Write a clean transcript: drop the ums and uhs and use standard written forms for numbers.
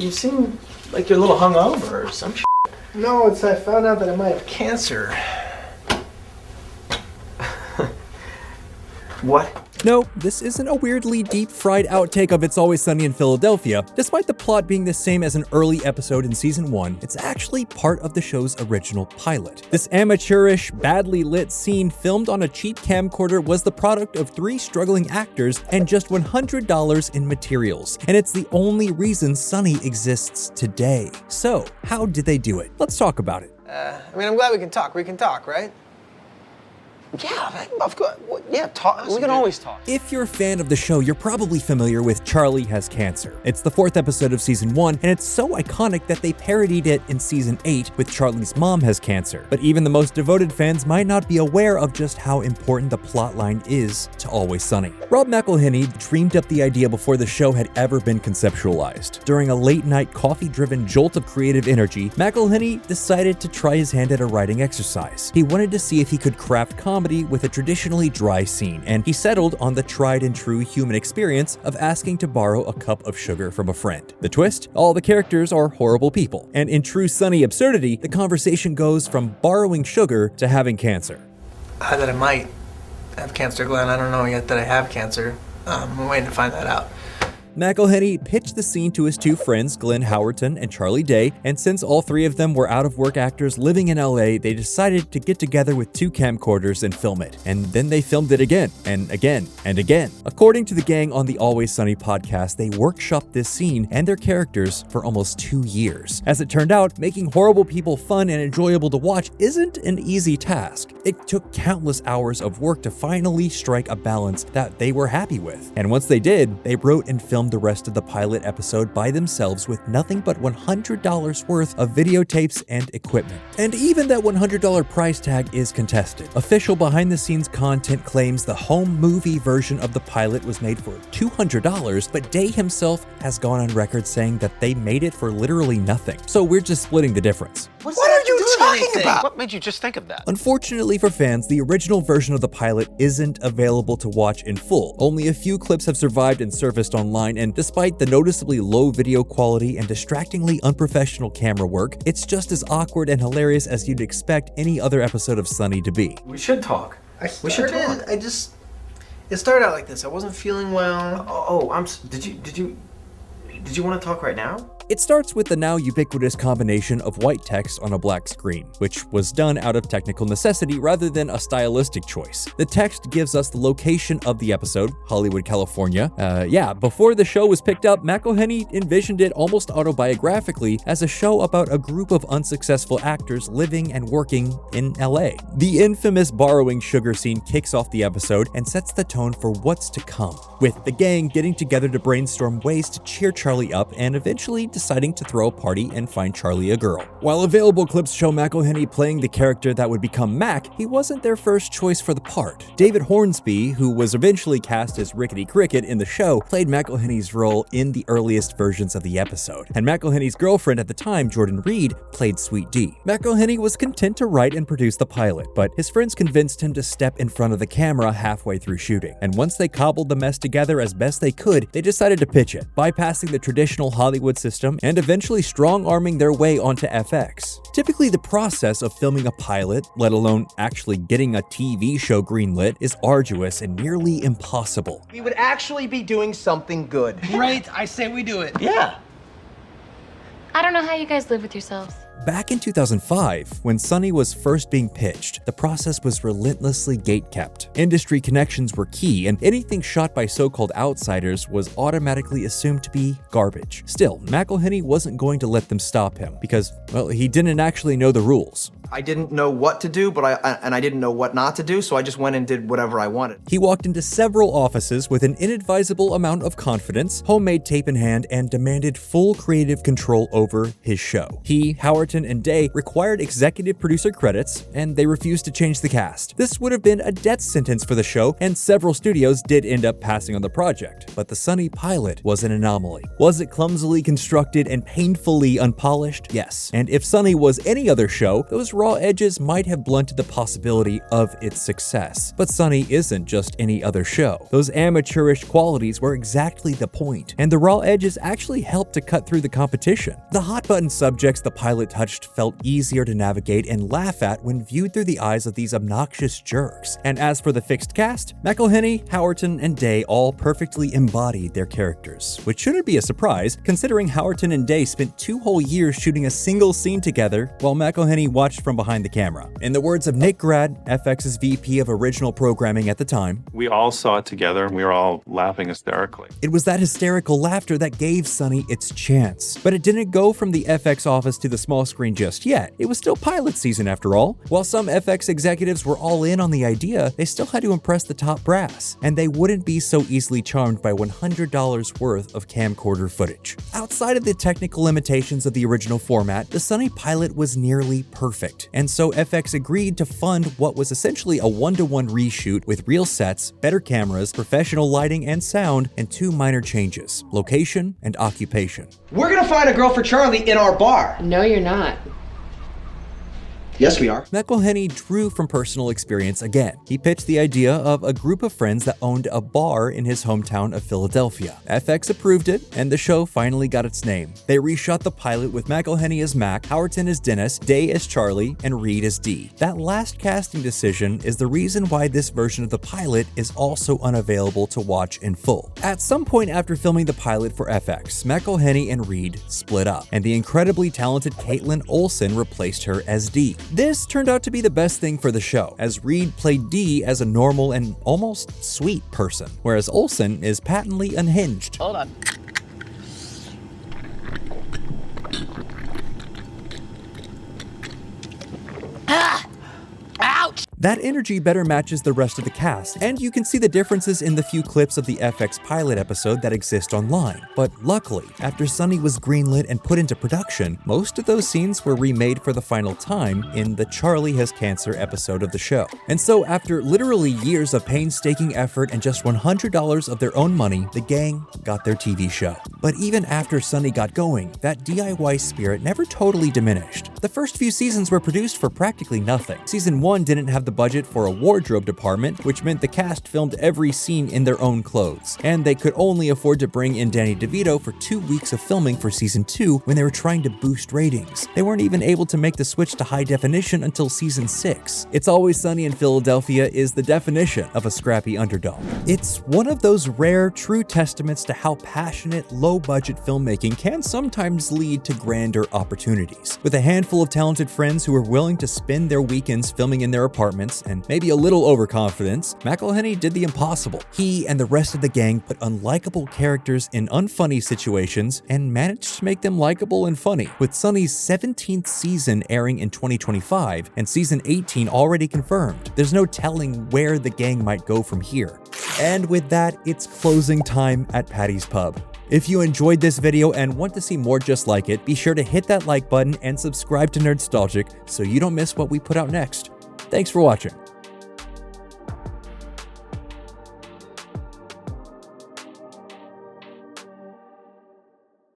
You seem like you're a little hungover or some shit. No, it's I found out that I might have cancer. What? No, this isn't a weirdly deep-fried outtake of It's Always Sunny in Philadelphia. Despite the plot being the same as an early episode in season 1, it's actually part of the show's original pilot. This amateurish, badly lit scene filmed on a cheap camcorder was the product of 3 struggling actors and just $100 in materials. And it's the only reason Sunny exists today. So, how did they do it? Let's talk about it. I'm glad we can talk. We can talk, right? Yeah, of course. Yeah, talk. We can always talk. If you're a fan of the show, you're probably familiar with Charlie Has Cancer. It's the 4th episode of season 1, and it's so iconic that they parodied it in season 8 with Charlie's Mom Has Cancer. But even the most devoted fans might not be aware of just how important the plotline is to Always Sunny. Rob McElhenney dreamed up the idea before the show had ever been conceptualized. During a late-night, coffee-driven jolt of creative energy, McElhenney decided to try his hand at a writing exercise. He wanted to see if he could craft comedy with a traditionally dry scene, and he settled on the tried and true human experience of asking to borrow a cup of sugar from a friend. The twist? All the characters are horrible people, and in true Sunny absurdity, the conversation goes from borrowing sugar to having cancer. That I might have cancer, Glenn. I don't know yet that I have cancer. I'm waiting to find that out. McElhenney pitched the scene to his 2 friends, Glenn Howerton and Charlie Day, and since all 3 of them were out-of-work actors living in LA, they decided to get together with 2 camcorders and film it. And then they filmed it again, and again, and again. According to the gang on the Always Sunny podcast, they workshopped this scene and their characters for almost 2 years. As it turned out, making horrible people fun and enjoyable to watch isn't an easy task. It took countless hours of work to finally strike a balance that they were happy with. And once they did, they wrote and filmed the rest of the pilot episode by themselves with nothing but $100 worth of videotapes and equipment. And even that $100 price tag is contested. Official behind-the-scenes content claims the home movie version of the pilot was made for $200, but Day himself has gone on record saying that they made it for literally nothing. So we're just splitting the difference. What are you talking about? What made you just think of that? Unfortunately for fans, the original version of the pilot isn't available to watch in full. Only a few clips have survived and surfaced online, and despite the noticeably low video quality and distractingly unprofessional camera work, it's just as awkward and hilarious as you'd expect any other episode of Sunny to be. We should talk. We should talk. It started out like this. I wasn't feeling well. Did you want to talk right now? It starts with the now ubiquitous combination of white text on a black screen, which was done out of technical necessity rather than a stylistic choice. The text gives us the location of the episode, Hollywood, California. Before the show was picked up, McElhenney envisioned it almost autobiographically as a show about a group of unsuccessful actors living and working in LA. The infamous borrowing sugar scene kicks off the episode and sets the tone for what's to come, with the gang getting together to brainstorm ways to cheer Charlie up and eventually deciding to throw a party and find Charlie a girl. While available clips show McElhenney playing the character that would become Mac, he wasn't their first choice for the part. David Hornsby, who was eventually cast as Rickety Cricket in the show, played McElhenney's role in the earliest versions of the episode. And McElhenney's girlfriend at the time, Jordan Reed, played Sweet D. McElhenney was content to write and produce the pilot, but his friends convinced him to step in front of the camera halfway through shooting. And once they cobbled the mess together as best they could, they decided to pitch it, bypassing the traditional Hollywood system and eventually strong-arming their way onto FX. Typically, the process of filming a pilot, let alone actually getting a TV show greenlit, is arduous and nearly impossible. We would actually be doing something good. Great, I say we do it. Yeah. I don't know how you guys live with yourselves. Back in 2005, when Sunny was first being pitched, the process was relentlessly gatekept. Industry connections were key, and anything shot by so-called outsiders was automatically assumed to be garbage. Still, McElhenney wasn't going to let them stop him, because, well, he didn't actually know the rules. I didn't know what to do, but I didn't know what not to do, so I just went and did whatever I wanted. He walked into several offices with an inadvisable amount of confidence, homemade tape in hand, and demanded full creative control over his show. He, Howerton, and Day required executive producer credits, and they refused to change the cast. This would have been a death sentence for the show, and several studios did end up passing on the project. But the Sunny pilot was an anomaly. Was it clumsily constructed and painfully unpolished? Yes. And if Sunny was any other show, those Those raw edges might have blunted the possibility of its success. But Sunny isn't just any other show. Those amateurish qualities were exactly the point, and the raw edges actually helped to cut through the competition. The hot-button subjects the pilot touched felt easier to navigate and laugh at when viewed through the eyes of these obnoxious jerks. And as for the fixed cast, McElhenney, Howerton, and Day all perfectly embodied their characters, which shouldn't be a surprise considering Howerton and Day spent 2 whole years shooting a single scene together while McElhenney watched from behind the camera. In the words of Nick Grad, FX's VP of original programming at the time, "We all saw it together and we were all laughing hysterically." it was that hysterical laughter that gave Sunny its chance. But it didn't go from the FX office to the small screen just yet. It was still pilot season after all. While some FX executives were all in on the idea, they still had to impress the top brass, and they wouldn't be so easily charmed by $100 worth of camcorder footage. Outside of the technical limitations of the original format, the Sunny pilot was nearly perfect, and so FX agreed to fund what was essentially a 1-to-1 reshoot with real sets, better cameras, professional lighting and sound, and 2 minor changes: location and occupation. We're gonna find a girl for Charlie in our bar. No, you're not. Yes, we are. McElhenney drew from personal experience again. He pitched the idea of a group of friends that owned a bar in his hometown of Philadelphia. FX approved it, and the show finally got its name. They reshot the pilot with McElhenney as Mac, Howerton as Dennis, Day as Charlie, and Reed as Dee. That last casting decision is the reason why this version of the pilot is also unavailable to watch in full. At some point after filming the pilot for FX, McElhenney and Reed split up, and the incredibly talented Caitlin Olsen replaced her as Dee. This turned out to be the best thing for the show, as Reed played Dee as a normal and almost sweet person, whereas Olsen is patently unhinged. Hold on. Ouch! That energy better matches the rest of the cast, and you can see the differences in the few clips of the FX pilot episode that exist online. But luckily, after Sunny was greenlit and put into production, most of those scenes were remade for the final time in the Charlie Has Cancer episode of the show. And so after literally years of painstaking effort and just $100 of their own money, the gang got their TV show. But even after Sunny got going, that DIY spirit never totally diminished. The first few seasons were produced for practically nothing. Season 1 didn't have the budget for a wardrobe department, which meant the cast filmed every scene in their own clothes. And they could only afford to bring in Danny DeVito for 2 weeks of filming for season 2 when they were trying to boost ratings. They weren't even able to make the switch to high definition until season 6. It's Always Sunny in Philadelphia is the definition of a scrappy underdog. It's one of those rare, true testaments to how passionate, low-budget filmmaking can sometimes lead to grander opportunities. With a handful of talented friends who are willing to spend their weekends filming in their apartments and maybe a little overconfidence, McElhenney did the impossible. He and the rest of the gang put unlikable characters in unfunny situations and managed to make them likable and funny. With Sunny's 17th season airing in 2025 and season 18 already confirmed, there's no telling where the gang might go from here. And with that, it's closing time at Patty's Pub. If you enjoyed this video and want to see more just like it, be sure to hit that like button and subscribe to Nerdstalgic so you don't miss what we put out next. Thanks for watching.